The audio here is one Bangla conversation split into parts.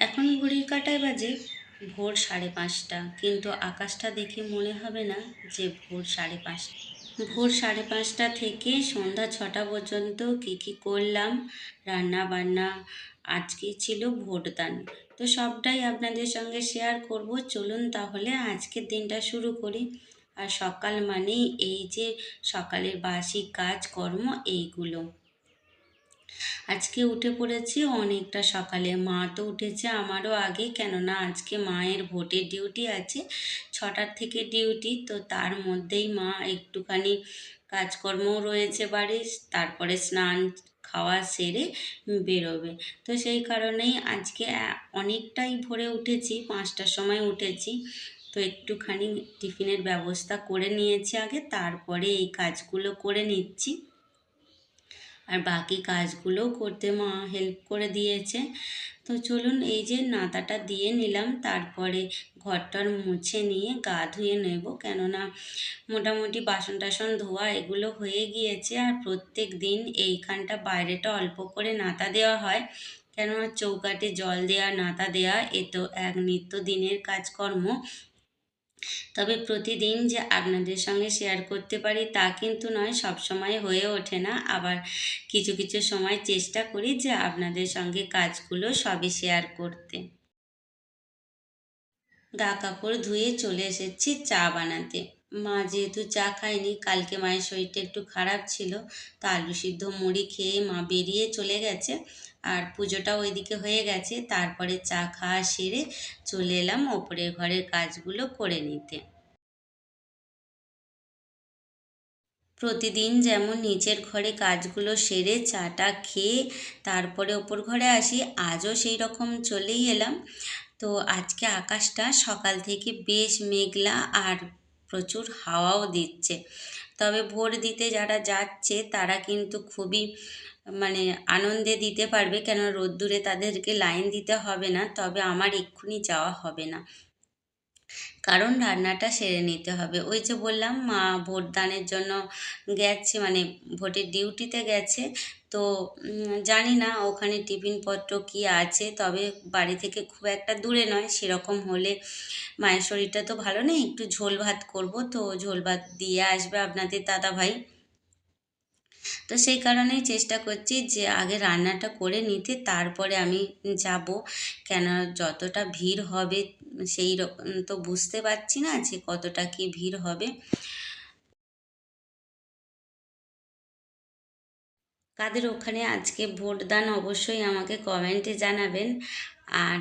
এখন ঘড়ির কাঁটায় বাজে ভোর 5:30, কিন্তু আকাশটা দেখে মনে হবে না যে ভোর 5:30। ভোর 5:30 থেকে সন্ধ্যা 6টা পর্যন্ত কী কী করলাম, রান্না বান্না, আজকে ছিল ভোটদান। তো সবটাই আপনাদের সঙ্গে শেয়ার করব। চলুন তাহলে আজকের দিনটা শুরু করি। আর সকাল মানেই এই যে সকালের বাসি কাজকর্ম এইগুলো। আজকে উঠে পড়েছি অনেকটা সকালে। মা তো উঠেছে আমারও আগে, কেননা আজকে মায়ের ভোটের ডিউটি আছে। 6টার থেকে ডিউটি, তো তার মধ্যেই মা একটুখানি কাজকর্মও রয়েছে বাড়ির, তারপরে স্নান খাওয়া সেরে বেরোবে। তো সেই কারণেই আজকে অনেকটাই ভোরে উঠেছি, 5টার সময় উঠেছি। তো একটুখানি টিফিনের ব্যবস্থা করে নিয়েছি আগে, তারপরে এই কাজগুলো করে নিচ্ছি। আর বাকি কাজগুলোও করতে মা হেল্প করে দিয়েছে। তো চলুন এই যে নাতাটা দিয়ে নিলাম, তারপরে ঘরটার মুছে নিয়ে গা ধুয়ে নেব, কেননা মোটামুটি বাসন টাসন ধোয়া এগুলো হয়ে গিয়েছে। আর প্রত্যেক দিন এইখানটা বাইরেটা অল্প করে নাতা দেওয়া হয়, কেননা চৌকাঠে জল দেওয়া, নাতা দেওয়া এ তো এক নিত্যদিনের কাজকর্ম। তবে প্রতিদিন যে আপনাদের সঙ্গে শেয়ার করতে পারি তা কিন্তু নয়, সব সময় হয়ে ওঠে না। আবার কিছু কিছু সময় চেষ্টা করি যে আপনাদের সঙ্গে কাজগুলো সবই শেয়ার করতে। গা কাপড় ধুয়ে চলে এসেছি চা বানাতে। মা যেহেতু চা খায়নি, কালকে মায়ের শরীরটা একটু খারাপ ছিল, তো আলু সিদ্ধ মুড়ি খেয়ে মা বেরিয়ে চলে গেছে। আর পুজোটাও ওইদিকে হয়ে গেছে, তারপরে চা খাওয়া সেরে চলে এলাম ওপরের ঘরের কাজগুলো করে নিতে। প্রতিদিন যেমন নিচের ঘরে কাজগুলো সেরে চাটা খেয়ে তারপরে ওপর ঘরে আসি, আজও সেই রকম চলেই এলাম। তো আজকে আকাশটা সকাল থেকে বেশ মেঘলা আর প্রচুর হাওয়াও দিচ্ছে। তবে ভোট দিতে যারা যাচ্ছে তারা কিন্তু খুবই মানে আনন্দে দিতে পারবে, কেন রোদ্দুরে তাদেরকে লাইন দিতে হবে না। তবে আমার এক্ষুনি যাওয়া হবে না, কারণ রান্নাটা সেরে নিতে হবে। ওই যে বললাম মা ভোটদানের জন্য গেছে, মানে ভোটের ডিউটিতে গেছে। তো জানি না ওখানে টিফিনপত্র কি আছে, তবে বাড়ি থেকে খুব একটা দূরে নয়। সেরকম হলে, মায়ের শরীরটা তো ভালো নেই, একটু ঝোল ভাত করব, তো ঝোল ভাত দিয়ে আসবে আপনাদের দাদাভাই। তো সেই কারণেই চেষ্টা করছি যে আগে রান্নাটা করে নিতে, তারপরে আমি যাব। কেন যতটা ভিড় হবে সেই তো বুঝতে পারছি না যে কতটা কি ভিড় হবে। কাদের ওখানে আজকে ভোটদান অবশ্যই আমাকে কমেন্টে জানাবেন। আর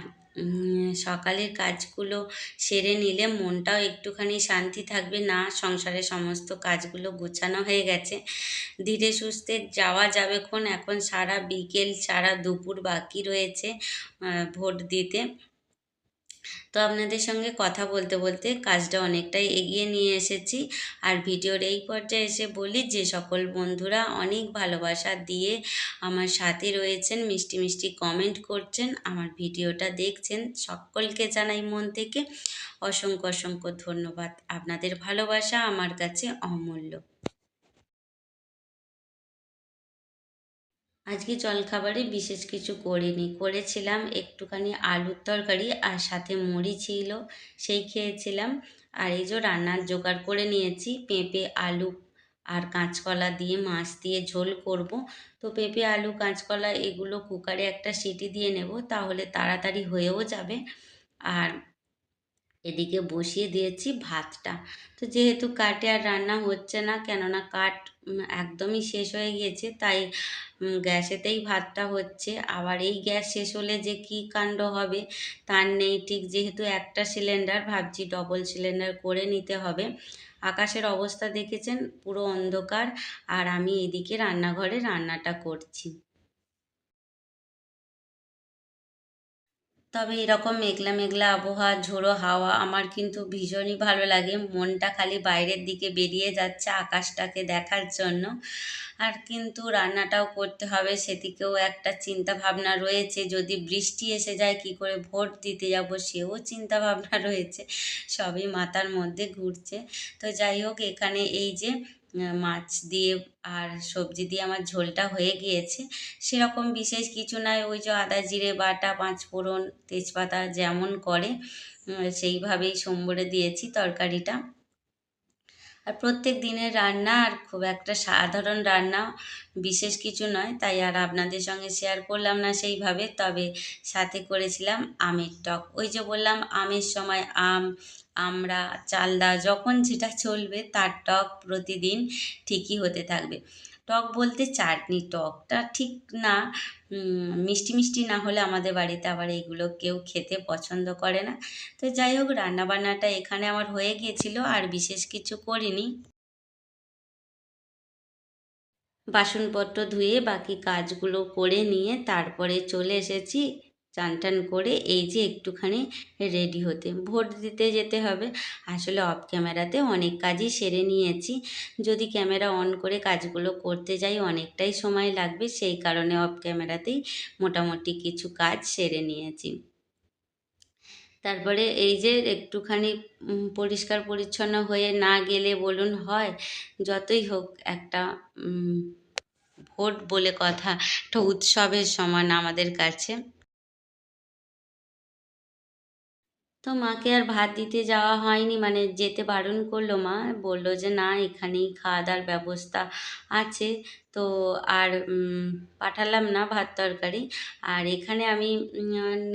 সকালের কাজগুলো সেরে নিলে মনটাও একটুখানি শান্তি থাকবে, না সংসারের সমস্ত কাজগুলো গোছানো হয়ে গেছে। ধীরে সুস্থে যাওয়া যাবে এখন সারা বিকেল সারা দুপুর বাকি রয়েছে ভোট দিতে। তো আপনাদের সঙ্গে কথা বলতে বলতে কাজটা অনেকটাই এগিয়ে নিয়ে এসেছি। আর ভিডিওর এই পর্যায়ে এসে বলি যে সকল বন্ধুরা অনেক ভালোবাসা দিয়ে আমার সাথে রয়েছেন, মিষ্টি মিষ্টি কমেন্ট করছেন, আমার ভিডিওটা দেখছেন, সকলকে জানাই মন থেকে অসংখ্য অসংখ্য ধন্যবাদ। আপনাদের ভালোবাসা আমার কাছে অমূল্য। আজকে জলখাবারে বিশেষ কিছু করিনি, করেছিলাম একটুখানি আলুর তরকারি আর সাথে মুড়ি ছিল, সেই খেয়েছিলাম। আর এই যে রান্নার জোগাড় করে নিয়েছি, পেঁপে আলু আর কাঁচকলা দিয়ে মাছ দিয়ে ঝোল করব। তো পেঁপে আলু কাঁচকলা এগুলো কুকারে একটা সিটি দিয়ে নেব, তাহলে তাড়াতাড়ি হয়েও যাবে। আর এদিকে বসিয়ে দিয়েছি ভাতটা। তো যেহেতু কাঠে আর রান্না হচ্ছে না, কেননা কাঠ একদমই শেষ হয়ে গিয়েছে, তাই গ্যাসেতেই ভাতটা হচ্ছে। আবার এই গ্যাস শেষ হলে যে কী কাণ্ড হবে তার নেই ঠিক, যেহেতু একটা সিলিন্ডার, ভাবছি ডবল সিলিন্ডার করে নিতে হবে। আকাশের অবস্থা দেখেছেন, পুরো অন্ধকার, আর আমি এদিকে রান্নাঘরে রান্নাটা করছি। তবে এরকম মেঘলা মেঘলা আবহাওয়া, ঝোড়ো হাওয়া আমার কিন্তু ভীষণই ভালো লাগে। মনটা খালি বাইরের দিকে বেরিয়ে যাচ্ছে আকাশটাকে দেখার জন্য। আর কিন্তু রান্নাটাও করতে হবে, সেদিকেও একটা চিন্তা ভাবনা রয়েছে। যদি বৃষ্টি এসে যায় কী করে ভোট দিতে যাব, সেও চিন্তা ভাবনা রয়েছে। সবই মাথার মধ্যে ঘুরছে। তো যাই হোক, এখানে এই যে মাছ দিয়ে আর সবজি দিয়ে আমার ঝোলটা হয়ে গিয়েছে। সেরকম বিশেষ কিছু নয়, ওই যে আদা জিরে বাটা, পাঁচফোড়ন, তেজপাতা যেমন করে সেইভাবেই সম্বরে দিয়েছি তরকারিটা। আর প্রত্যেক দিনের রান্না, আর খুব একটা সাধারণ রান্না, বিশেষ কিছু নয়, তাই আর আপনাদের সঙ্গে শেয়ার করলাম না সেইভাবে। তবে সাথে করেছিলাম আমের টক। ওই যে বললাম আমের সময় আম, আমড়া, চালদা যখন যেটা চলবে তার টক প্রতিদিন ঠিকই হতে থাকবে। টক বলতে চাটনি, টকটা ঠিক না, মিষ্টি মিষ্টি না হলে আমাদের বাড়িতে আবার এগুলো কেউ খেতে পছন্দ করে না। তো যাই হোক, রান্নাবান্নাটা এখানে আমার হয়ে গিয়েছিল, আর বিশেষ কিছু করিনি। বাসনপত্র ধুয়ে বাকি কাজগুলো করে নিয়ে তারপরে চলে এসেছি চান টান করে, এই যে একটুখানি রেডি হতে, ভোট দিতে যেতে হবে। আসলে অফ ক্যামেরাতে অনেক কাজই সেরে নিয়েছি, যদি ক্যামেরা অন করে কাজগুলো করতে যাই অনেকটাই সময় লাগবে, সেই কারণে অফ ক্যামেরাতেই মোটামুটি কিছু কাজ সেরে নিয়েছি। তারপরে এই যে একটুখানি পরিষ্কার পরিচ্ছন্ন হয়ে না গেলে বলুন হয়? যতই হোক একটা ভোট বলে কথা, একটা উৎসবের সমান আমাদের কাছে। তো মাকে আর ভাত দিতে যাওয়া হয়নি, মানে যেতে বারণ করলো মা, বললো যে না এখানেই খাওয়া দাওয়ার ব্যবস্থা আছে। তো আর পাঠালাম না ভাত তরকারি। আর এখানে আমি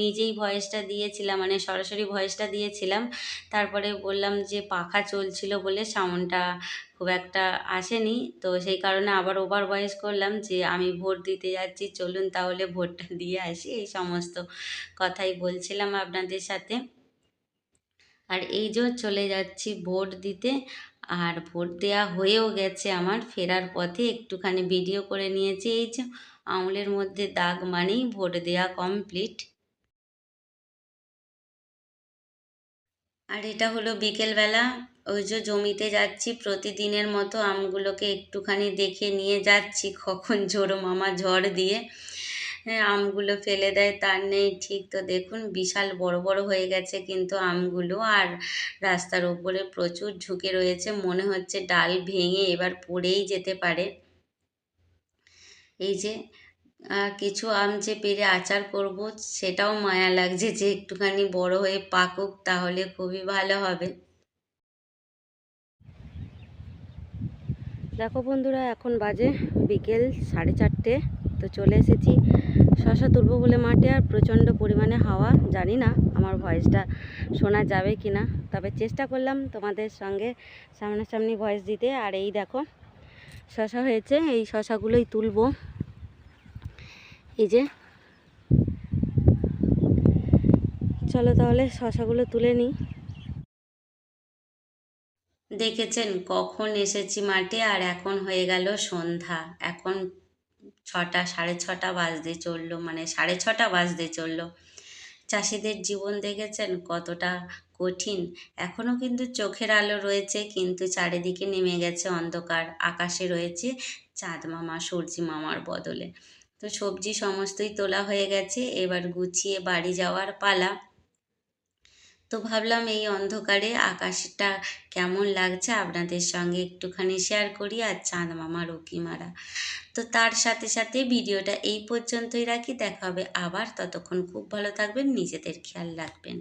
নিজেই ভয়েসটা দিয়েছিলাম, মানে সরাসরি ভয়েসটা দিয়েছিলাম। তারপরে বললাম যে পাখা চলছিল বলে সাউন্ডটা খুব একটা আসেনি, তো সেই কারণে আবার ওভার ভয়েস করলাম যে আমি ভোট দিতে যাচ্ছি, চলুন তাহলে ভোটটা দিয়ে আসি, এই সমস্ত কথাই বলছিলাম আপনাদের সাথে। আর এই যে চলে যাচ্ছি ভোট দিতে, আর ভোট দেওয়া হয়েও গেছে আমার। ফেরার পথে একটুখানি ভিডিও করে নিয়েছি, এই যে আঙুলের মধ্যে দাগ মানেই ভোট দেওয়া কমপ্লিট। আর এটা হলো বিকেলবেলা, ওই যে জমিতে যাচ্ছি প্রতিদিনের মতো, আমগুলোকে একটুখানি দেখে নিয়ে যাচ্ছি কখন ঝোড়ো মামা ঝড় দিয়ে আমগুলো ফেলে দেয় তার নেই ঠিক। তো দেখুন বিশাল বড় বড় হয়ে গেছে কিন্তু আমগুলো, আর রাস্তার ওপরে প্রচুর ঝুঁকে রয়েছে, মনে হচ্ছে ডাল ভেঙে এবার পড়েই যেতে পারে। এই যে কিছু আম যে পেরে আচার করব, সেটাও মায়া লাগছে যে একটুখানি বড় হয়ে পাকুক, তাহলে খুবই ভালো হবে। দেখো বন্ধুরা, এখন বাজে বিকেল 4:30। তো চলে এসেছি শশা তুলবো বলে মাঠে, আর প্রচণ্ড পরিমাণে হাওয়া, জানি না আমার ভয়েসটা শোনা যাবে কি না, তবে চেষ্টা করলাম তোমাদের সঙ্গে সামনাসামনি ভয়েস দিতে। আর এই দেখো শশা হয়েছে, এই শশাগুলোই তুলবো। এই যে চলো তাহলে শশাগুলো তুলে নিই। দেখেছেন কখন এসেছি মাঠে, আর এখন হয়ে গেল সন্ধ্যা। এখন 6টা, 6:30 বাজতে চললো, মানে 6:30 বাজতে চললো। চাষিদের জীবন দেখেছেন কতটা কঠিন। এখনও কিন্তু চোখের আলো রয়েছে, কিন্তু চারিদিকে নেমে গেছে অন্ধকার, আকাশে রয়েছে চাঁদ মামা, সূর্যি মামার বদলে। তো সবজি সমস্তই তোলা হয়ে গেছে, এবার গুছিয়ে বাড়ি যাওয়ার পালা। তো ভাবলাম এই অন্ধকারে আকাশটা কেমন লাগছে আপনাদের সঙ্গে একটুখানি শেয়ার করি, আর চাঁদ মামার উঁকি মারা। তো তার সাথে সাথে ভিডিওটা এই পর্যন্তই রাখি, দেখা হবে আবার, ততক্ষণ খুব ভালো থাকবেন, নিজেদের খেয়াল রাখবেন।